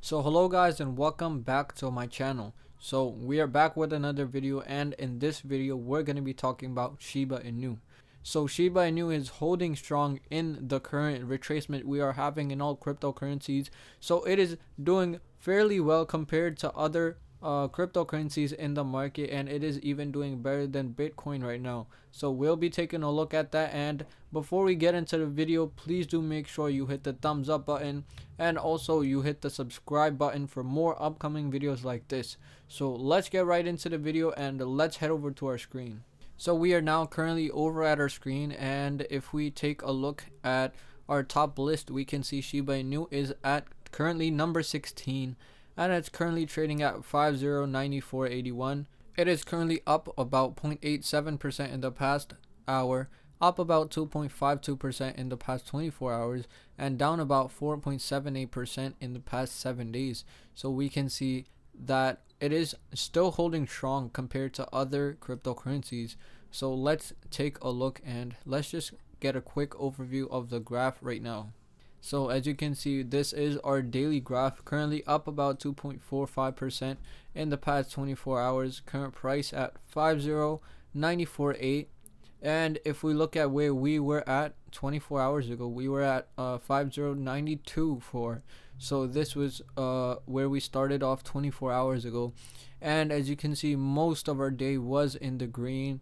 So hello guys and welcome back to my channel. So we are back with another video, and in this video we're going to be talking about Shiba Inu. So Shiba Inu is holding strong in the current retracement we are having in all cryptocurrencies. So it is doing fairly well compared to other cryptocurrencies in the market, and it is even doing better than Bitcoin right now. So we'll be taking a look at that, and before we get into the video, please do make sure you hit the thumbs up button and also you hit the subscribe button for more upcoming videos like this. So let's get right into the video and let's head over to our screen. So we are now currently over at our screen, and if we take a look at our top list, we can see Shiba Inu is at currently number 16, and it's currently trading at 5094.81. It is currently up about 0.87% in the past hour, up about 2.52% in the past 24 hours, and down about 4.78% in the past 7 days. So we can see that it is still holding strong compared to other cryptocurrencies. So let's take a look and let's just get a quick overview of the graph right now. So as you can see, this is our daily graph, currently up about 2.45% in the past 24 hours, current price at 5094.8. And if we look at where we were at 24 hours ago, we were at 5092.4. So this was where we started off 24 hours ago, and as you can see, most of our day was in the green,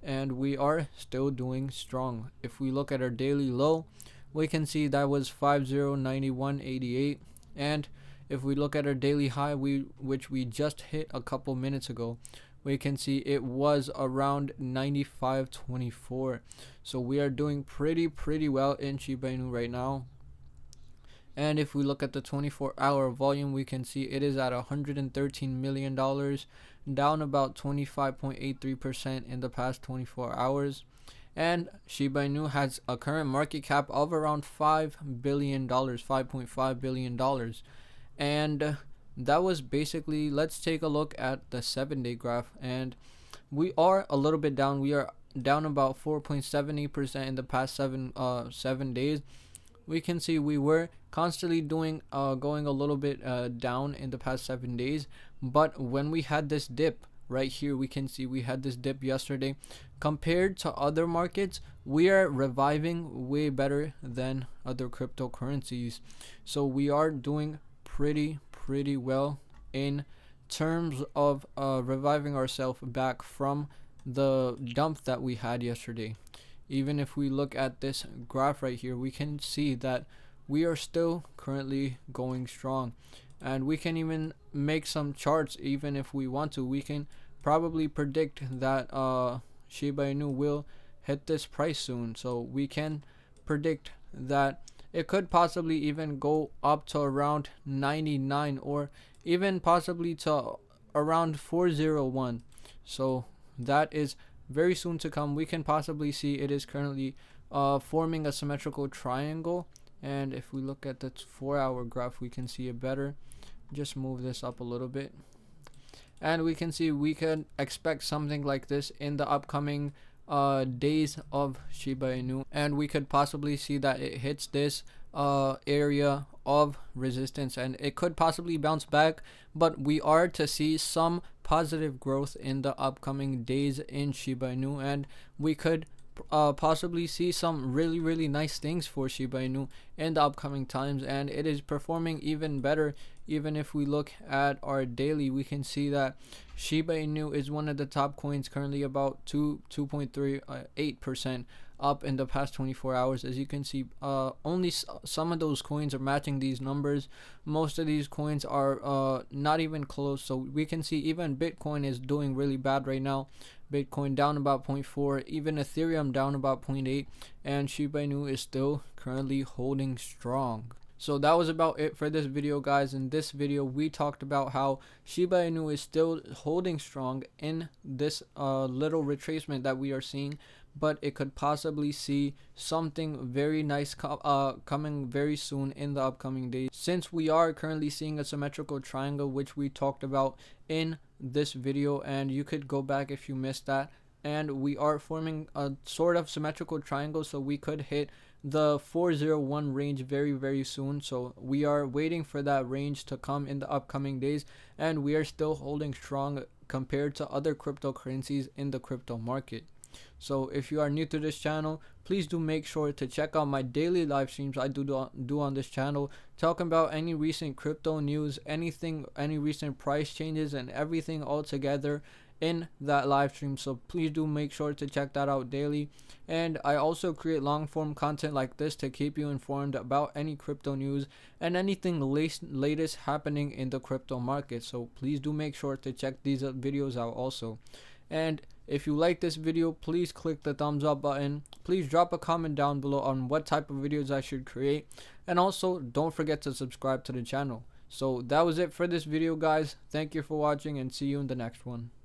and we are still doing strong. If we look at our daily low, we can see that was 5091.88, and if we look at our daily high, which we just hit a couple minutes ago, we can see it was around 95.24. So we are doing pretty well in Shiba Inu right now. And if we look at the 24-hour volume, we can see it is at $113 million, down about 25.83% in the past 24 hours. And Shiba Inu has a current market cap of around $5 billion, $5.5 billion. And that was basically, let's take a look at the 7-day graph, and we are a little bit down. We are down about 4.70% in the past 7 days. We can see we were constantly going a little bit down in the past 7 days, but when we had this dip right here, we can see we had this dip yesterday. Compared to other markets, we are reviving way better than other cryptocurrencies. So we are doing pretty well in terms of reviving ourselves back from the dump that we had yesterday. Even if we look at this graph right here, we can see that we are still currently going strong, and we can even make some charts. Even if we want to, we can probably predict that Shiba Inu will hit this price soon. So we can predict that it could possibly even go up to around 99, or even possibly to around 401. So that is very soon to come. We can possibly see it is currently forming a symmetrical triangle, and if we look at the 4-hour graph, we can see it better. Just move this up a little bit, and we can see we can expect something like this in the upcoming days of Shiba Inu, and we could possibly see that it hits this area of resistance, and it could possibly bounce back, but we are to see some positive growth in the upcoming days in Shiba Inu, and we could possibly see some really nice things for Shiba Inu in the upcoming times, and it is performing even better. Even if we look at our daily, we can see that Shiba Inu is one of the top coins, currently about 2.38% up in the past 24 hours. As you can see, only some of those coins are matching these numbers. Most of these coins are not even close. So we can see even Bitcoin is doing really bad right now. Bitcoin down about 0.4, even Ethereum down about 0.8, and Shiba Inu is still currently holding strong. So that was about it for this video, guys. In this video, we talked about how Shiba Inu is still holding strong in this little retracement that we are seeing, but it could possibly see something very nice coming very soon in the upcoming days, since we are currently seeing a symmetrical triangle, which we talked about in this video, and you could go back if you missed that. And we are forming a sort of symmetrical triangle, so we could hit the 401 range very soon. So we are waiting for that range to come in the upcoming days, and we are still holding strong compared to other cryptocurrencies in the crypto market. So if you are new to this channel, please do make sure to check out my daily live streams I do on this channel, talking about any recent crypto news, anything, any recent price changes, and everything all together in that live stream. So please do make sure to check that out daily. And I also create long form content like this to keep you informed about any crypto news and anything latest happening in the crypto market. So please do make sure to check these videos out also. And if you like this video, please click the thumbs up button. Please drop a comment down below on what type of videos I should create, and also don't forget to subscribe to the channel. So that was it for this video, guys. Thank you for watching, and see you in the next one.